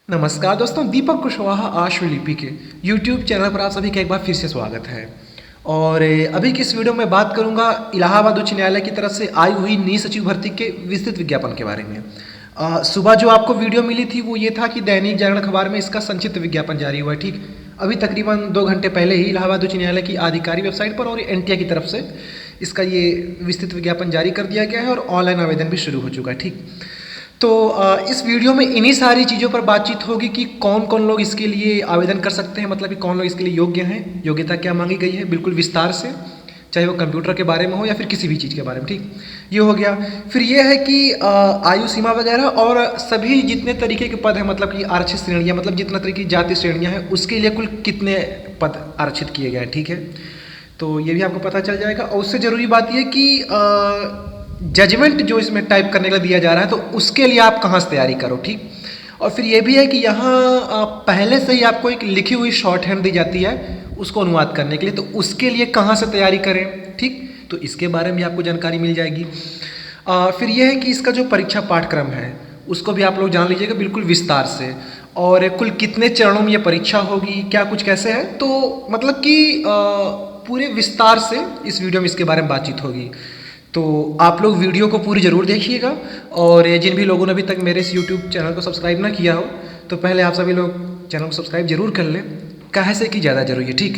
नमस्कार दोस्तों, दीपक कुशवाहा आश्वलिपि के YouTube चैनल पर आप सभी का एक बार फिर से स्वागत है। और अभी की इस वीडियो में बात करूंगा इलाहाबाद उच्च न्यायालय की तरफ से आई हुई नई सचिव भर्ती के विस्तृत विज्ञापन के बारे में। सुबह जो आपको वीडियो मिली थी वो ये था कि दैनिक जागरण अखबार में इसका संक्षिप्त विज्ञापन जारी हुआ है। ठीक, अभी तकरीबन 2 घंटे पहले ही इलाहाबाद उच्च न्यायालय की आधिकारिक वेबसाइट पर और एनटीए की तरफ से इसका ये विस्तृत विज्ञापन जारी कर दिया गया है और ऑनलाइन आवेदन भी शुरू हो चुका है। ठीक, तो इस वीडियो में इन्हीं सारी चीज़ों पर बातचीत होगी कि कौन कौन लोग इसके लिए आवेदन कर सकते हैं, मतलब कि कौन लोग इसके लिए योग्य हैं, योग्यता क्या मांगी गई है, बिल्कुल विस्तार से, चाहे वो कंप्यूटर के बारे में हो या फिर किसी भी चीज़ के बारे में। ठीक, ये हो गया। फिर ये है कि आयु सीमा वगैरह और सभी जितने तरीके के पद हैं, मतलब कि आरक्षित श्रेणियाँ, मतलब जितना तरीके की जाति श्रेणियाँ हैं उसके लिए कुल कितने पद आरक्षित किए गए हैं। ठीक है, तो ये भी आपको पता चल जाएगा। और उससे ज़रूरी बात ये कि जजमेंट जो इसमें टाइप करने के लिए दिया जा रहा है तो उसके लिए आप कहाँ से तैयारी करो। ठीक, और फिर ये भी है कि यहाँ पहले से ही आपको एक लिखी हुई शॉर्ट हैंड दी जाती है उसको अनुवाद करने के लिए, तो उसके लिए कहाँ से तैयारी करें। ठीक, तो इसके बारे में आपको जानकारी मिल जाएगी। फिर यह है कि इसका जो परीक्षा पाठक्रम है उसको भी आप लोग जान लीजिएगा बिल्कुल विस्तार से, और कुल कितने चरणों में ये परीक्षा होगी, क्या कुछ कैसे है, तो मतलब कि पूरे विस्तार से इस वीडियो में इसके बारे में बातचीत होगी। तो आप लोग वीडियो को पूरी ज़रूर देखिएगा। और जिन भी लोगों ने अभी तक मेरे इस YouTube चैनल को सब्सक्राइब ना किया हो तो पहले आप सभी लोग चैनल को सब्सक्राइब जरूर कर लें, काहे से कि ज़्यादा जरूरी है। ठीक,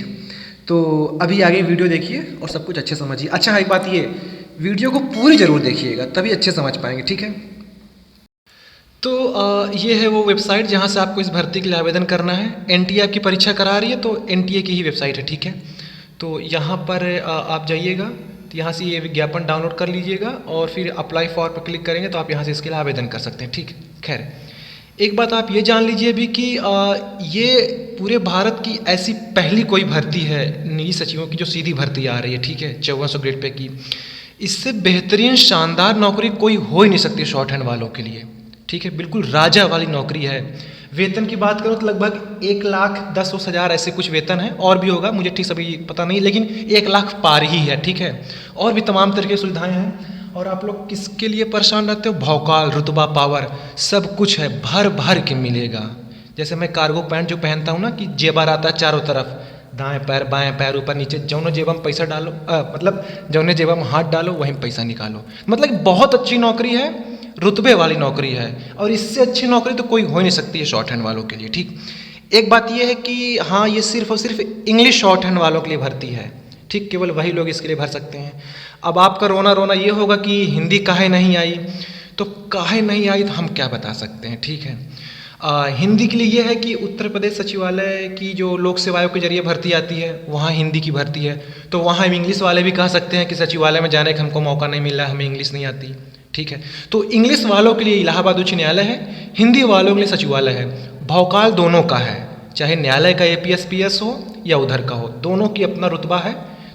तो अभी आगे वीडियो देखिए और सब कुछ अच्छे समझिए। अच्छा, एक बात, ये वीडियो को पूरी ज़रूर देखिएगा तभी अच्छे समझ पाएंगे। ठीक है, तो ये है वो वेबसाइट जहाँ से आपको इस भर्ती के लिए आवेदन करना है। एनटीए आपकी परीक्षा करा रही है तो एनटीए की ही वेबसाइट है। ठीक है, तो यहाँ पर आप जाइएगा, तो यहाँ से ये विज्ञापन डाउनलोड कर लीजिएगा और फिर अप्लाई फॉर पर क्लिक करेंगे तो आप यहाँ से इसके लिए आवेदन कर सकते हैं। ठीक, खैर एक बात आप ये जान लीजिए भी कि ये पूरे भारत की ऐसी पहली कोई भर्ती है नई सचिवों की जो सीधी भर्ती आ रही है। ठीक है, 5400 ग्रेड पे की। इससे बेहतरीन शानदार नौकरी कोई हो ही नहीं सकती शॉर्ट हैंड वालों के लिए। ठीक है, बिल्कुल राजा वाली नौकरी है। वेतन की बात करो तो लगभग 1,10,000 ऐसे कुछ वेतन है, और भी होगा मुझे ठीक सभी पता नहीं, लेकिन 1 लाख पार ही है। ठीक है, और भी तमाम तरह की सुविधाएं हैं। और आप लोग किसके लिए परेशान रहते हो, भौकाल, रुतबा, पावर, सब कुछ है, भर भर के मिलेगा। जैसे मैं कार्गो पैंट जो पहनता हूँ ना, कि जेबर आता है चारों तरफ, दाएं पैर बाएं पैर ऊपर नीचे, जौनो जेबम पैसा डालो, मतलब जौने जेबम हाथ डालो वहीं पैसा निकालो। मतलब बहुत अच्छी नौकरी है, रुतबे वाली नौकरी है, और इससे अच्छी नौकरी तो कोई हो ही नहीं सकती है शॉर्ट हैंड वालों के लिए। ठीक, एक बात यह है कि हाँ, ये सिर्फ और सिर्फ इंग्लिश शॉर्ट हैंड वालों के लिए भर्ती है। ठीक, केवल वही लोग इसके लिए भर सकते हैं। अब आपका रोना ये होगा कि हिंदी काहे नहीं आई, तो काहे नहीं आई तो हम क्या बता सकते हैं। ठीक है, हिंदी के लिए ये है कि उत्तर प्रदेश सचिवालय की जो लोक सेवाओं के जरिए भर्ती आती है वहाँ हिंदी की भर्ती है, तो वहाँ इंग्लिश वाले भी कह सकते हैं कि सचिवालय में जाने का हमको मौका नहीं मिल रहा, हमें इंग्लिश नहीं आती। ठीक है, तो इंग्लिश वालों के लिए इलाहाबाद उच्च न्यायालय है, हिंदी वालों के लिए सचिवालय है। भौकाल दोनों का है, चाहे न्यायालय का APS PS हो या उधर का हो, दोनों की अपना रुतबा है,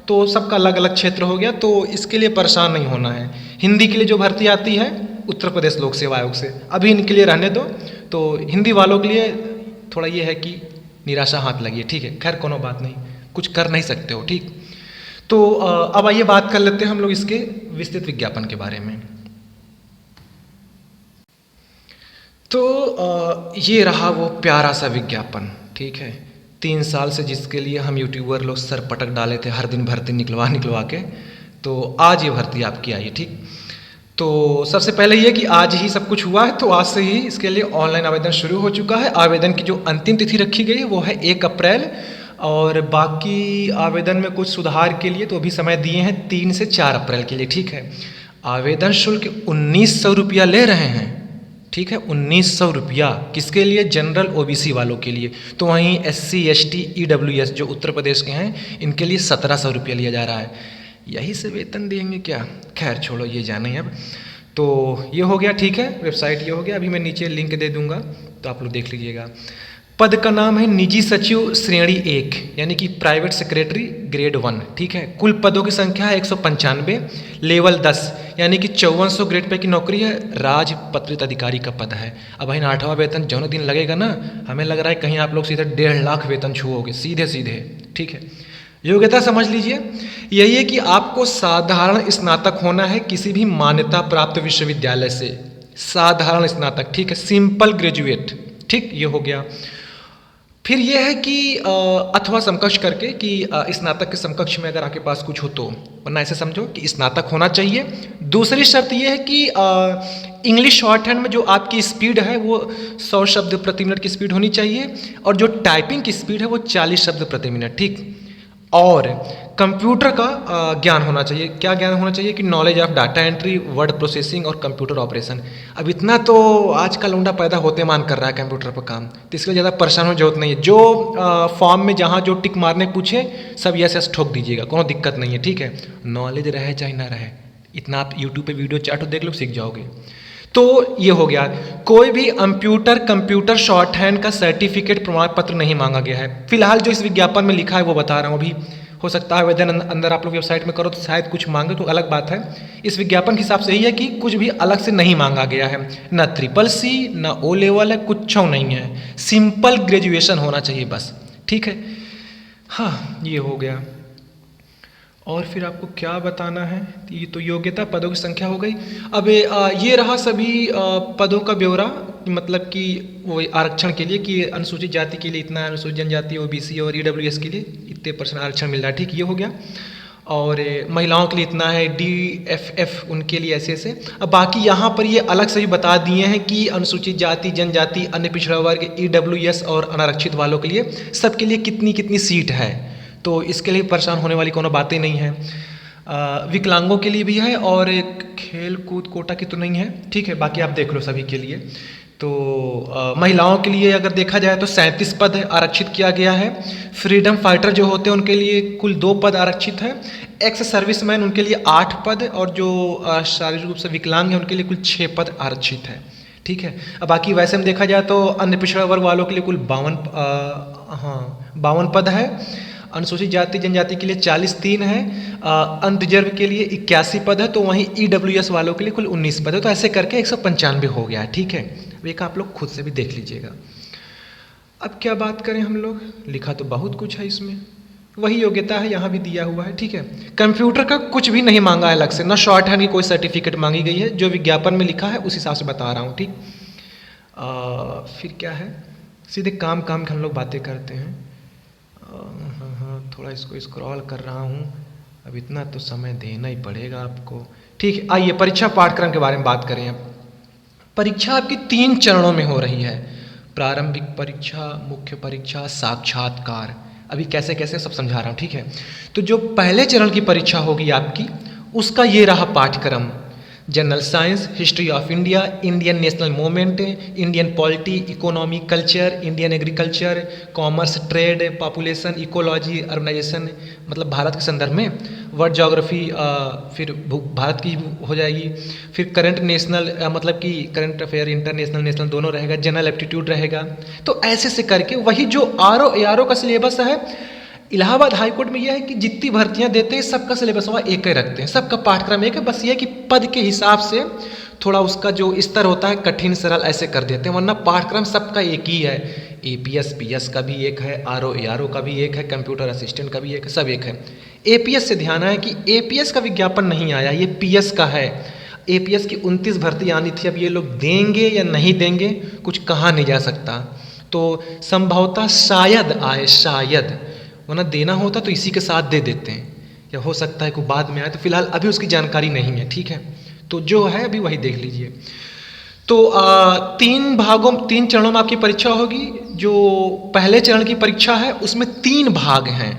तो सबका अलग अलग क्षेत्र हो गया, तो इसके लिए परेशान नहीं होना है। हिंदी के लिए जो भर्ती आती है उत्तर प्रदेश लोक सेवा आयोग से, अभी इनके लिए रहने दो। तो हिंदी वालों के लिए थोड़ा ये है कि निराशा हाथ लगी है। ठीक है, खैर कोनो बात नहीं, कुछ कर नहीं सकते हो। ठीक, तो अब आइए बात कर लेते हैं हम लोग इसके विस्तृत विज्ञापन के बारे में। तो ये रहा वो प्यारा सा विज्ञापन। ठीक है, 3 साल से जिसके लिए हम यूट्यूबर लोग सर पटक डाले थे, हर दिन भर्ती निकलवा के, तो आज ये भर्ती आपकी आई। ठीक, तो सबसे पहले ये कि आज ही सब कुछ हुआ है, तो आज से ही इसके लिए ऑनलाइन आवेदन शुरू हो चुका है। आवेदन की जो अंतिम तिथि रखी गई है वो है 1 अप्रैल, और बाकी आवेदन में कुछ सुधार के लिए तो अभी समय दिए हैं 3 से 4 अप्रैल के लिए। ठीक है, आवेदन शुल्क 1900 रुपया ले रहे हैं। ठीक है, 1900 रुपया किसके लिए, जनरल OBC वालों के लिए। तो वहीं SC ST EWS जो उत्तर प्रदेश के हैं इनके लिए 1700 रुपया लिया जा रहा है। यही से वेतन देंगे क्या, खैर छोड़ो, ये जाने अब। तो ये हो गया। ठीक है, वेबसाइट ये हो गया। अभी मैं नीचे लिंक दे दूंगा तो आप लोग देख लीजिएगा। पद का नाम है निजी सचिव श्रेणी 1, यानी कि प्राइवेट सेक्रेटरी ग्रेड 1। ठीक है, कुल पदों की संख्या है 195, लेवल 10, यानी कि 5400 ग्रेड पे की नौकरी है, राजपत्रित अधिकारी का पद है। अब वहीं 8वां वेतन जौन दिन लगेगा ना, हमें लग रहा है कहीं आप लोग सीधे 1.5 लाख वेतन छुओगे सीधे सीधे। ठीक है, योग्यता समझ लीजिए, यही है कि आपको साधारण स्नातक होना है किसी भी मान्यता प्राप्त विश्वविद्यालय से, साधारण स्नातक, ठीक है, सिंपल ग्रेजुएट, ठीक, ये हो गया। फिर ये है कि अथवा समकक्ष करके कि स्नातक के समकक्ष में अगर आपके पास कुछ हो तो, वरना ऐसे समझो कि स्नातक होना चाहिए। दूसरी शर्त ये है कि इंग्लिश शॉर्ट हैंड में जो आपकी स्पीड है वो 100 शब्द प्रति मिनट की स्पीड होनी चाहिए, और जो टाइपिंग की स्पीड है वो 40 शब्द प्रति मिनट, ठीक। और कंप्यूटर का ज्ञान होना चाहिए। क्या ज्ञान होना चाहिए कि knowledge of data entry, word processing और कंप्यूटर ऑपरेशन। अब इतना तो आज का लौंडा पैदा होते मान कर रहा है कंप्यूटर पर काम, तो इसलिए ज़्यादा परेशान होने की जरूरत नहीं है। जो फॉर्म में जहाँ जो टिक मारने पूछे सब यस यस ठोक दीजिएगा, कोनो दिक्कत नहीं है, ठीक है। नॉलेज रहे चाहे ना रहे, इतना आप यूट्यूब पे वीडियो चार्ट देख लो, सीख जाओगे। तो ये हो गया। कोई भी कंप्यूटर शॉर्ट हैंड का सर्टिफिकेट प्रमाण पत्र नहीं मांगा गया है। फिलहाल जो इस विज्ञापन में लिखा है वो बता रहा हूँ। अभी हो सकता है आवेदन अंदर आप लोग वेबसाइट में करो तो शायद कुछ मांगे, तो अलग बात है। इस विज्ञापन के हिसाब से यही है कि कुछ भी अलग से नहीं मांगा गया है, ना CCC ना O लेवल है, कुछ नहीं है, सिंपल ग्रेजुएशन होना चाहिए बस, ठीक है। हाँ, ये हो गया। और फिर आपको क्या बताना है, ये तो योग्यता, पदों की संख्या हो गई। अब ये रहा सभी पदों का ब्यौरा, मतलब कि वो आरक्षण के लिए कि अनुसूचित जाति के लिए इतना, अनुसूचित जनजाति OBC और EWS के लिए इतने % आरक्षण मिल रहा है, ठीक, ये हो गया। और महिलाओं के लिए इतना है, DFF उनके लिए ऐसे ऐसे। अब बाकी यहाँ पर ये अलग से भी बता दिए हैं कि अनुसूचित जाति, जनजाति, अन्य पिछड़ा वर्ग, EWS और अनारक्षित वालों के लिए सबके लिए कितनी कितनी सीट है, तो इसके लिए परेशान होने वाली कोनो बातें नहीं है। विकलांगों के लिए भी है, और एक खेल कूद कोटा की तो नहीं है, ठीक है, बाकी आप देख लो सभी के लिए। तो महिलाओं के लिए अगर देखा जाए तो 37 पद आरक्षित किया गया है। फ्रीडम फाइटर जो होते हैं उनके लिए कुल 2 पद आरक्षित है। एक्स सर्विसमैन उनके लिए 8 पद, और जो शारीरिक रूप से विकलांग है उनके लिए कुल 6 पद आरक्षित है, ठीक है। अब बाकी वैसे में देखा जाए तो अन्य पिछड़ा वर्ग वालों के लिए कुल 52 पद है। अनुसूचित जाति जनजाति के लिए 43 है, अनरिजर्व के लिए 81 पद है, तो वहीं EWS वालों के लिए कुल 19 पद है। तो ऐसे करके 195 हो गया है, ठीक है। एक आप लोग खुद से भी देख लीजिएगा। अब क्या बात करें हम लोग, लिखा तो बहुत कुछ है इसमें, वही योग्यता है, यहाँ भी दिया हुआ है, ठीक है। कंप्यूटर का कुछ भी नहीं मांगा है अलग से, ना शॉर्ट हैंड की कोई सर्टिफिकेट मांगी गई है, जो विज्ञापन में लिखा है उस हिसाब से बता रहा हूँ, ठीक। फिर क्या है, सीधे काम के हम लोग बातें करते हैं। हाँ, थोड़ा इसको स्क्रॉल कर रहा हूँ, अब इतना तो समय देना ही पड़ेगा आपको, ठीक है। आइए परीक्षा पाठ्यक्रम के बारे में बात करें। अब परीक्षा आपकी 3 चरणों में हो रही है, प्रारंभिक परीक्षा, मुख्य परीक्षा, साक्षात्कार। अभी कैसे कैसे सब समझा रहा हूँ, ठीक है। तो जो पहले चरण की परीक्षा होगी आपकी, उसका ये रहा पाठ्यक्रम: general science, history of India, Indian national movement, Indian polity, economy, culture, Indian agriculture, commerce, trade, population, ecology, urbanisation, मतलब भारत के संदर्भ में, वर्ल्ड ज्योग्राफी, फिर भारत की हो जाएगी, फिर करंट नेशनल, मतलब कि करंट अफेयर, इंटरनेशनल नेशनल दोनों रहेगा, जनरल एप्टीट्यूड रहेगा। तो ऐसे से करके वही जो ARO का सिलेबस है, इलाहाबाद हाईकोर्ट में यह है कि जितनी भर्तियां देते हैं सबका सिलेबस वहाँ एक ही रखते हैं, सबका पाठ्यक्रम एक है, बस ये है कि पद के हिसाब से थोड़ा उसका जो स्तर होता है कठिन सरल ऐसे कर देते हैं, वरना पाठ्यक्रम सबका एक ही है। APS PS का भी एक है, ARO का भी एक है, कंप्यूटर असिस्टेंट का भी एक है, सब एक है। APS से ध्यान आया कि APS का विज्ञापन नहीं आया, ये PS का है। APS की 29 भर्ती आनी थी, अब ये लोग देंगे या नहीं देंगे कुछ कहा नहीं जा सकता, तो संभवतः शायद आए, शायद, वरना देना होता तो इसी के साथ दे देते हैं, या हो सकता है कोई बाद में आए, तो फिलहाल अभी उसकी जानकारी नहीं है, ठीक है। तो जो है अभी वही देख लीजिए। तो 3 चरणों में आपकी परीक्षा होगी। जो पहले चरण की परीक्षा है उसमें 3 भाग हैं,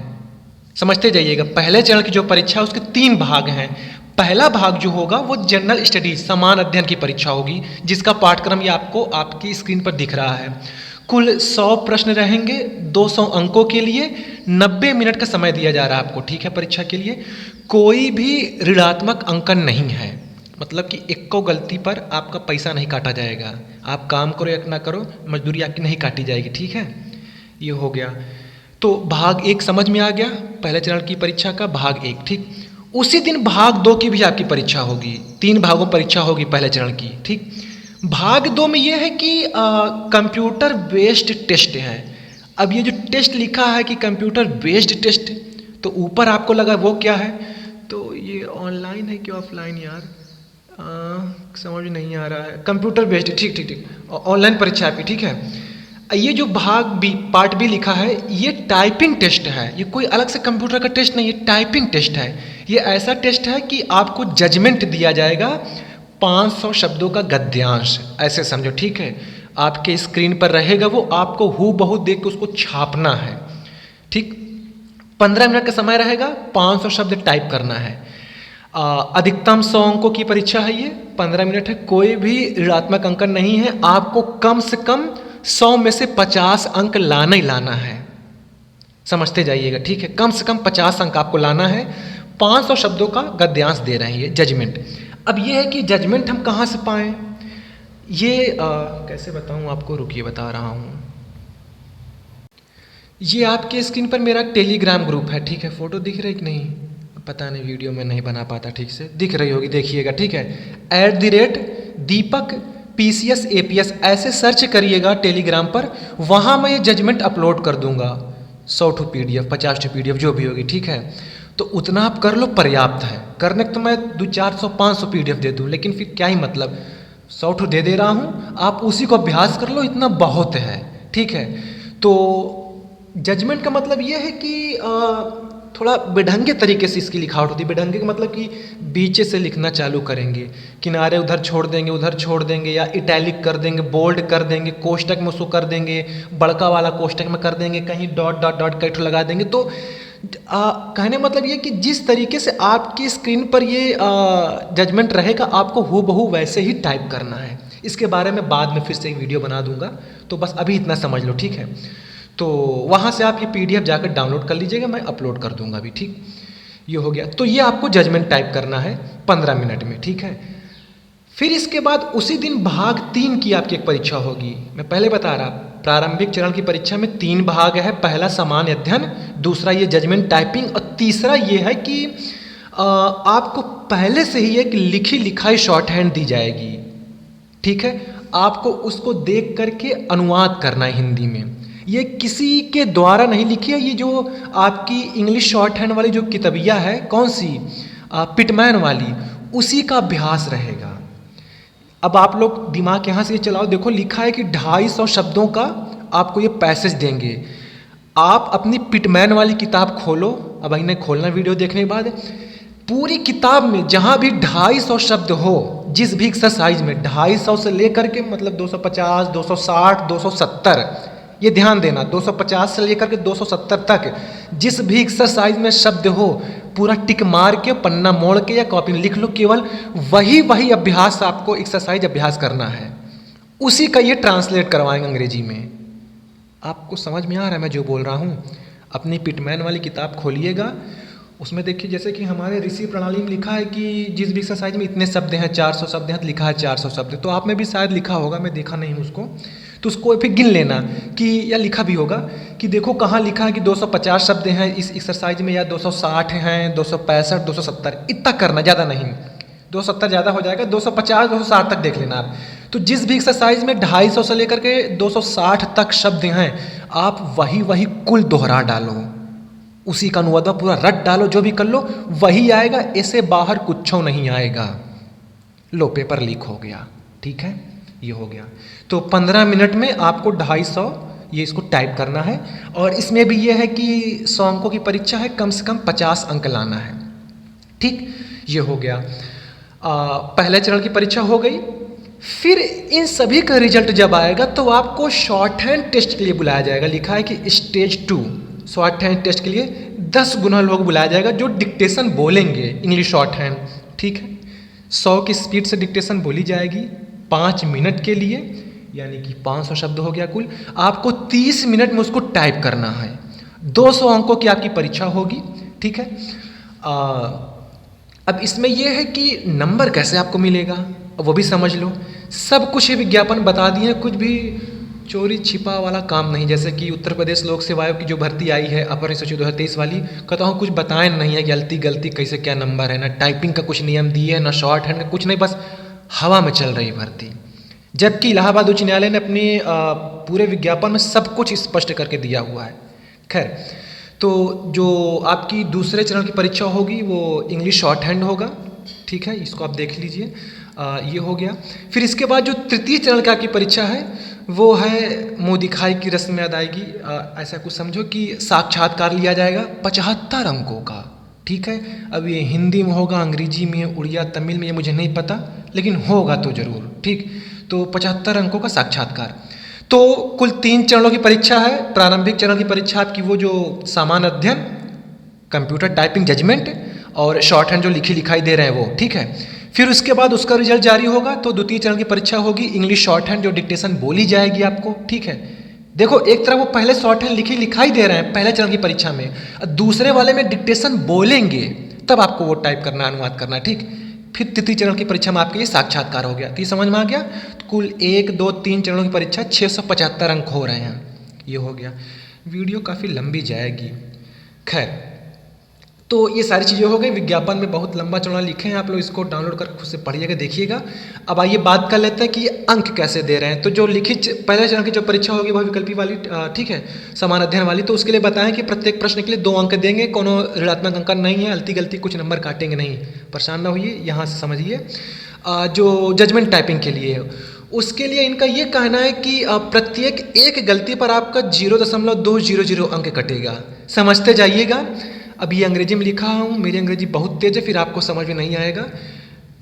समझते जाइएगा। पहले चरण की जो परीक्षा है उसके 3 भाग हैं। पहला भाग जो होगा वो जनरल स्टडीज, समान अध्ययन की परीक्षा होगी, जिसका पाठ्यक्रम ये आपको आपकी स्क्रीन पर दिख रहा है। कुल 100 प्रश्न रहेंगे, 200 अंकों के लिए 90 मिनट का समय दिया जा रहा है आपको, ठीक है। परीक्षा के लिए कोई भी ऋणात्मक अंकन नहीं है, मतलब कि एक गलती पर आपका पैसा नहीं काटा जाएगा, आप काम करो या ना करो मजदूरी आपकी नहीं काटी जाएगी, ठीक है। ये हो गया। तो भाग 1 समझ में आ गया, पहले चरण की परीक्षा का भाग 1, ठीक। उसी दिन भाग 2 की भी आपकी परीक्षा होगी, 3 भागों परीक्षा होगी पहले चरण की, ठीक। भाग 2 में यह है कि कंप्यूटर बेस्ड टेस्ट है। अब ये जो टेस्ट लिखा है कि कंप्यूटर बेस्ड टेस्ट, तो ऊपर आपको लगा वो क्या है, तो ये ऑनलाइन है कि ऑफलाइन यार, समझ नहीं आ रहा है, कंप्यूटर बेस्ड, ठीक ठीक ठीक, ऑनलाइन परीक्षा आपकी, ठीक है। ये जो भाग बी पार्ट बी लिखा है ये टाइपिंग टेस्ट है, ये कोई अलग से कंप्यूटर का टेस्ट नहीं, ये टाइपिंग टेस्ट है। ये ऐसा टेस्ट है कि आपको जजमेंट दिया जाएगा 500 शब्दों का गद्यांश, ऐसे समझो, ठीक है। आपके स्क्रीन पर रहेगा वो, आपको हूबहू देख के उसको छापना है, ठीक। 15 मिनट का समय रहेगा, 500 शब्द टाइप करना है। अधिकतम 100 अंकों की परीक्षा है, ये 15 मिनट है, कोई भी ऋणात्मक अंकन नहीं है। आपको कम से कम 100 में से 50 अंक लाना ही लाना है, समझते जाइएगा, ठीक है। कम से कम 50 अंक आपको लाना है। 500 शब्दों का गद्यांश दे रहे हैं ये जजमेंट। अब ये है कि जजमेंट हम कहाँ से पाएं, ये कैसे बताऊं आपको, रुकिए बता रहा हूं। ये आपके स्क्रीन पर मेरा टेलीग्राम ग्रुप है, ठीक है। फोटो दिख रही कि नहीं पता नहीं, वीडियो में नहीं बना पाता ठीक से, दिख रही होगी, देखिएगा, ठीक है। @दीपक PCS APS ऐसे सर्च करिएगा टेलीग्राम पर, वहाँ मैं ये जजमेंट अपलोड कर दूंगा। 100 ठो PDF, 50 ठो PDF जो भी होगी, ठीक है। तो उतना आप कर लो, पर्याप्त है। करने को तो मैं 200-400-500 PDF दे दूँ, लेकिन फिर क्या ही मतलब, 100 ठो दे रहा हूँ, आप उसी को अभ्यास कर लो, इतना बहुत है, ठीक है। तो जजमेंट का मतलब ये है कि थोड़ा बेढंगे तरीके से इसकी लिखावट होती है। बेढंगे का मतलब कि बीचे से लिखना चालू करेंगे, किनारे उधर छोड़ देंगे, उधर छोड़ देंगे, या इटैलिक कर देंगे, बोल्ड कर देंगे, कोष्टक में उसको कर देंगे, बड़का वाला कोष्टक में कर देंगे, कहीं डॉट डॉट डॉट कई ठो लगा देंगे। तो कहने मतलब ये कि जिस तरीके से आपकी स्क्रीन पर ये जजमेंट रहेगा, आपको हूबहू वैसे ही टाइप करना है। इसके बारे में बाद में फिर से एक वीडियो बना दूंगा, तो बस अभी इतना समझ लो, ठीक है। तो वहाँ से आप ये PDF जाकर डाउनलोड कर लीजिएगा, मैं अपलोड कर दूंगा अभी, ठीक। ये हो गया। तो ये आपको जजमेंट टाइप करना है 15 मिनट में, ठीक है। फिर इसके बाद उसी दिन भाग 3 की आपकी एक परीक्षा होगी। मैं पहले बता रहा, प्रारंभिक चरण की परीक्षा में 3 भाग है। पहला सामान्य अध्ययन, दूसरा ये जजमेंट टाइपिंग, और तीसरा ये है कि आपको पहले से ही एक लिखी लिखाई शॉर्ट हैंड दी जाएगी, ठीक है। आपको उसको देख करके अनुवाद करना है हिंदी में। ये किसी के द्वारा नहीं लिखी है, ये जो आपकी इंग्लिश शॉर्ट हैंड वाली जो किताबिया है, कौन सी, पिटमैन वाली, उसी का अभ्यास रहेगा। अब आप लोग दिमाग यहाँ से ये चलाओ, देखो लिखा है कि 250 शब्दों का आपको ये पैसेज देंगे। आप अपनी पिटमैन वाली किताब खोलो, अब इन्हें खोलना वीडियो देखने के बाद, पूरी किताब में जहाँ भी 250 शब्द हो, जिस भी एक्सरसाइज में 250 से लेकर के मतलब 250, 260, 270, ये ध्यान देना, 250 से लेकर के 270 तक जिस भी एक्सरसाइज में शब्द हो, पूरा टिक मार के, पन्ना मोड़ के या कॉपी में लिख लो। केवल वही अभ्यास आपको एक्सरसाइज अभ्यास करना है, उसी का ये ट्रांसलेट करवाएंगे अंग्रेजी में। आपको समझ में आ रहा है मैं जो बोल रहा हूँ? अपनी पिटमैन वाली किताब खोलिएगा, उसमें देखिए जैसे कि हमारे ऋषि प्रणाली में लिखा है कि जिस भी एक्सरसाइज में इतने शब्द हैं, 400 शब्द हैं, तो लिखा है 400 शब्द। तो आप में भी शायद लिखा होगा, मैं देखा नहीं उसको, तो उसको फिर गिन लेना कि, या लिखा भी होगा कि देखो कहाँ लिखा है कि 250 शब्द हैं इस एक्सरसाइज में, या 260 हैं, 265, 270, इतना करना, ज़्यादा नहीं। 270 ज़्यादा हो जाएगा, 250, 260 तक देख लेना आप। तो जिस भी एक्सरसाइज में 250 से लेकर के 260 तक शब्द हैं, आप वही कुल दोहरा डालो, उसी का अनुवाद पूरा रट डालो, जो भी कर लो वही आएगा, ऐसे बाहर कुछ नहीं आएगा। लो पेपर लीक हो गया, ठीक है, ये हो गया। तो 15 मिनट में आपको 250 ये इसको टाइप करना है, और इसमें भी ये है कि 100 अंकों की परीक्षा है, कम से कम 50 अंक लाना है, ठीक। ये हो गया, पहले चरण की परीक्षा हो गई। फिर इन सभी का रिजल्ट जब आएगा तो आपको शॉर्ट हैंड टेस्ट के लिए बुलाया जाएगा। लिखा है कि स्टेज 2 शॉर्ट हैंड टेस्ट के लिए 10 गुना लोग बुलाया जाएगा जो डिक्टेशन बोलेंगे इंग्लिश शॉर्ट हैंड, ठीक है। 100 की स्पीड से डिक्टेशन बोली जाएगी 5 मिनट के लिए, यानी कि 500 शब्द हो गया कुल। आपको 30 मिनट में उसको टाइप करना है। 200 अंकों की आपकी परीक्षा होगी, ठीक है। अब इसमें यह है कि नंबर कैसे आपको मिलेगा, वो भी समझ लो। सब कुछ विज्ञापन बता दिए, कुछ भी चोरी छिपा वाला काम नहीं। जैसे कि उत्तर प्रदेश लोक सेवा आयोग की जो भर्ती आई है अपर सचिव 2023 वाली, कहता हूँ कुछ बताएं नहीं है कि गलती कैसे क्या नंबर है, ना टाइपिंग का कुछ नियम दिए है, ना शॉर्ट हैंड का कुछ नहीं, बस हवा में चल रही भर्ती। जबकि इलाहाबाद उच्च न्यायालय ने अपने पूरे विज्ञापन में सब कुछ स्पष्ट करके दिया हुआ है। खैर, तो जो आपकी दूसरे चरण की परीक्षा होगी वो इंग्लिश शॉर्ट हैंड होगा, ठीक है, इसको आप देख लीजिए। ये हो गया। फिर इसके बाद जो तृतीय चरण का की परीक्षा है वो है मुँह दिखाई की रस्म अदायगी। ऐसा कुछ समझो कि साक्षात्कार लिया जाएगा 75 अंकों का, ठीक है। अब ये हिंदी में होगा, अंग्रेजी में, उड़िया, तमिल में, ये मुझे नहीं पता, लेकिन होगा तो ज़रूर, ठीक। तो 75 अंकों का साक्षात्कार। तो कुल 3 चरणों की परीक्षा है। प्रारंभिक चरण की परीक्षा आपकी वो जो सामान्य अध्ययन, कंप्यूटर टाइपिंग जजमेंट और शॉर्ट हैंड जो लिखी लिखाई दे रहे हैं वो, ठीक है। फिर उसके बाद उसका रिजल्ट जारी होगा तो द्वितीय चरण की परीक्षा होगी इंग्लिश शॉर्ट हैंड, जो डिक्टेशन बोली जाएगी आपको, ठीक है। देखो एक तरह वो पहले शॉर्ट हैंड लिखी लिखाई दे रहे हैं पहले चरण की परीक्षा में, दूसरे वाले में डिक्टेशन बोलेंगे, तब आपको वो टाइप करना, अनुवाद करना, ठीक। फिर तृतीय चरण की परीक्षा में आपके ये साक्षात्कार हो गया। तो ये समझ में आ गया। तो कुल 1, 2, 3 चरणों की परीक्षा 675 अंक हो रहे हैं। ये हो गया। वीडियो काफ़ी लंबी जाएगी, खैर। तो ये सारी चीज़ें हो गई। विज्ञापन में बहुत लंबा चौड़ा लिखे हैं, आप लोग इसको डाउनलोड कर खुद से पढ़िएगा, देखिएगा। अब आइए बात कर लेते हैं कि अंक कैसे दे रहे हैं। तो जो लिखित पहले चरण की जो परीक्षा होगी वह विकल्पी वाली, ठीक है, समान अध्ययन वाली। तो उसके लिए बताएं कि प्रत्येक प्रश्न के लिए 2 अंक देंगे, कोनो ऋणात्मक अंक नहीं है, अलती गलती कुछ नंबर काटेंगे नहीं, परेशान ना होइए, यहाँ से समझिए। जो जजमेंट टाइपिंग के लिए है उसके लिए इनका ये कहना है कि प्रत्येक एक गलती पर आपका 0.200 अंक कटेगा। समझते जाइएगा। अब ये अंग्रेजी में लिखा हूँ, मेरी अंग्रेजी बहुत तेज है, फिर आपको समझ में नहीं आएगा,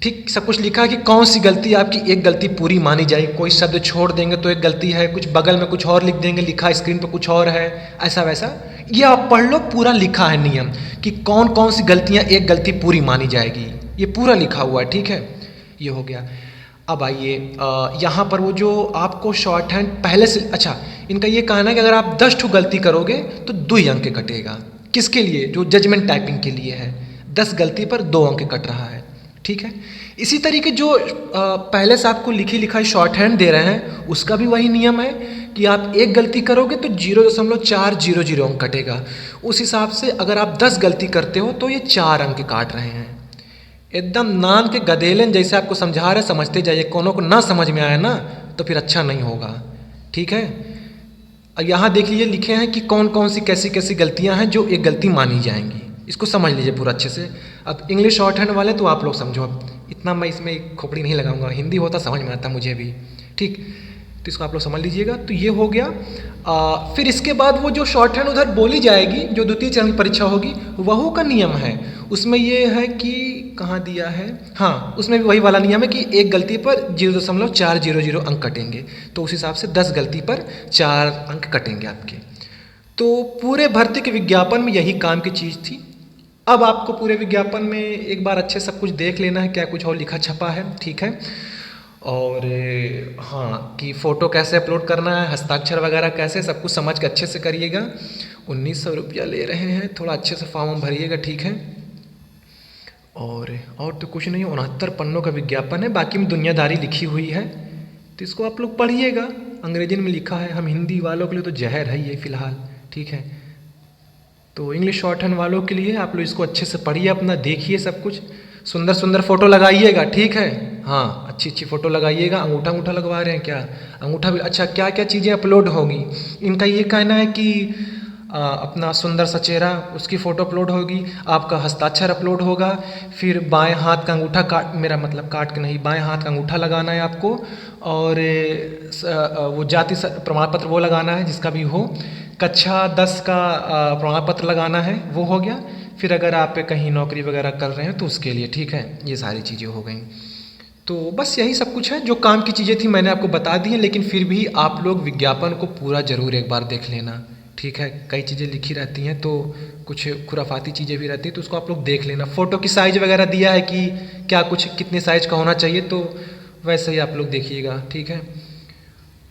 ठीक। सब कुछ लिखा है कि कौन सी गलती आपकी एक गलती पूरी मानी जाएगी। कोई शब्द छोड़ देंगे तो एक गलती है, कुछ बगल में कुछ और लिख देंगे, लिखा स्क्रीन पर कुछ और है, ऐसा वैसा। ये आप पढ़ लो, पूरा लिखा है नियम कि कौन कौन सी गलतियाँ एक गलती पूरी मानी जाएगी, ये पूरा लिखा हुआ है, ठीक है। ये हो गया। अब आइए यहाँ पर वो जो आपको शॉर्ट हैंड पहले से, अच्छा, इनका ये कहना है कि अगर आप 10 ठो गलती करोगे तो 2 अंक कटेगा। किसके लिए? जो जजमेंट टाइपिंग के लिए है। 10 गलती पर 2 अंक कट रहा है, ठीक है। इसी तरीके जो पहले से आपको लिखी लिखाई शॉर्ट हैंड दे रहे हैं उसका भी वही नियम है कि आप एक गलती करोगे तो 0.400 अंक कटेगा। उस हिसाब से अगर आप 10 गलती करते हो तो ये 4 अंक काट रहे हैं। एकदम नान के गधेलन जैसे आपको समझा रहे, समझते जाइए। कोनो को ना समझ में आया ना तो फिर अच्छा नहीं होगा, ठीक है। यहाँ देख लीजिए लिखे हैं कि कौन कौन सी कैसी कैसी गलतियाँ हैं जो एक गलती मानी जाएंगी। इसको समझ लीजिए पूरा अच्छे से। अब इंग्लिश शॉर्ट हैंड वाले तो आप लोग समझो, अब इतना मैं इसमें खोपड़ी नहीं लगाऊंगा, हिंदी होता समझ में आता मुझे भी, ठीक। तो इसको आप लोग समझ लीजिएगा। तो ये हो गया। फिर इसके बाद वो जो शॉर्ट हैंड उधर बोली जाएगी, जो द्वितीय चरण की परीक्षा होगी, वह का नियम है। उसमें ये है कि कहाँ दिया है, हाँ, उसमें भी वही वाला नियम है कि एक गलती पर 0.400 अंक कटेंगे। तो उस हिसाब से 10 गलती पर 4 अंक कटेंगे आपके। तो पूरे भर्ती के विज्ञापन में यही काम की चीज़ थी। अब आपको पूरे विज्ञापन में एक बार अच्छे सब कुछ देख लेना है, क्या कुछ और लिखा छपा है, ठीक है। और हाँ, कि फ़ोटो कैसे अपलोड करना है, हस्ताक्षर वगैरह कैसे, सब कुछ समझ के अच्छे से करिएगा। 1900 रुपया ले रहे हैं, थोड़ा अच्छे से फॉर्म भरिएगा, ठीक है। और तो कुछ नहीं, 69 पन्नों का विज्ञापन है, बाकी में दुनियादारी लिखी हुई है, तो इसको आप लोग पढ़िएगा। अंग्रेजी में लिखा है, हम हिंदी वालों के लिए तो जहर है ये फ़िलहाल, ठीक है। तो इंग्लिश शॉर्ट हैंड वालों के लिए आप लोग इसको अच्छे से पढ़िए, अपना देखिए, सब कुछ सुंदर सुंदर फ़ोटो लगाइएगा, ठीक है। हाँ, अच्छी अच्छी फ़ोटो लगाइएगा। अंगूठा लगवा रहे हैं क्या? अंगूठा भी अच्छा, क्या क्या चीज़ें अपलोड होगी। इनका ये कहना है कि अपना सुंदर सा चेहरा, उसकी फ़ोटो अपलोड होगी, आपका हस्ताक्षर अपलोड होगा, फिर बाएं हाथ का अंगूठा काट, मेरा मतलब काट के नहीं, बाएं हाथ का अंगूठा लगाना है आपको, और वो जाति प्रमाण पत्र वो लगाना है जिसका भी हो, कक्षा 10 का प्रमाण पत्र लगाना है, वो हो गया। फिर अगर आप कहीं नौकरी वगैरह कर रहे हैं तो उसके लिए, ठीक है। ये सारी चीज़ें हो गई। तो बस यही सब कुछ है, जो काम की चीज़ें थी मैंने आपको बता दी हैं, लेकिन फिर भी आप लोग विज्ञापन को पूरा ज़रूर एक बार देख लेना, ठीक है। कई चीज़ें लिखी रहती हैं तो कुछ खुराफाती चीज़ें भी रहती हैं, तो उसको आप लोग देख लेना। फ़ोटो की साइज़ वगैरह दिया है कि क्या कुछ कितने साइज़ का होना चाहिए, तो वैसे ही आप लोग देखिएगा, ठीक है।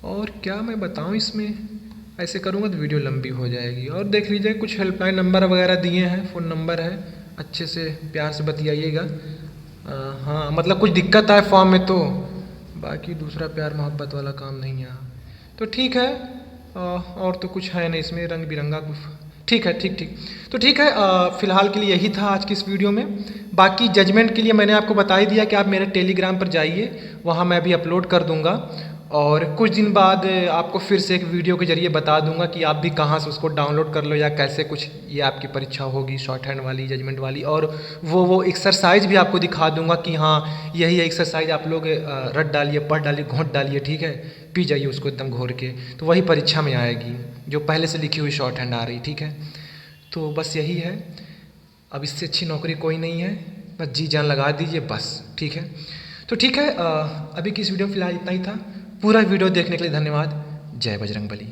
और क्या मैं बताऊँ इसमें, ऐसे करूँगा तो वीडियो लंबी हो जाएगी। और देख लीजिए कुछ हेल्पलाइन नंबर वगैरह दिए हैं, फ़ोन नंबर है, अच्छे से प्यार से बतियाइएगा। हाँ, मतलब कुछ दिक्कत आए फॉर्म में तो, बाकी दूसरा प्यार मोहब्बत वाला काम नहीं है। तो ठीक है, और तो कुछ है नहीं इसमें, रंग बिरंगा कुछ, ठीक है, ठीक। तो ठीक है, फ़िलहाल के लिए यही था आज की इस वीडियो में। बाकी जजमेंट के लिए मैंने आपको बता ही दिया कि आप मेरे टेलीग्राम पर जाइए, वहाँ मैं भी अपलोड कर दूँगा। और कुछ दिन बाद आपको फिर से एक वीडियो के ज़रिए बता दूंगा कि आप भी कहाँ से उसको डाउनलोड कर लो या कैसे कुछ ये आपकी परीक्षा होगी शॉर्ट हैंड वाली, जजमेंट वाली। और वो एक्सरसाइज भी आपको दिखा दूंगा कि हाँ यही एक्सरसाइज आप लोग रट डालिए, पढ़ डालिए, घोंट डालिए, ठीक है, पी जाइए उसको एकदम घोर के, तो वही परीक्षा में आएगी जो पहले से लिखी हुई शॉर्ट हैंड आ रही, ठीक है। तो बस यही है, अब इससे अच्छी नौकरी कोई नहीं है, बस जी जान लगा दीजिए बस, ठीक है। तो ठीक है, अभी की इस वीडियो में फ़िलहाल इतना ही था। पूरा वीडियो देखने के लिए धन्यवाद। जय बजरंगबली।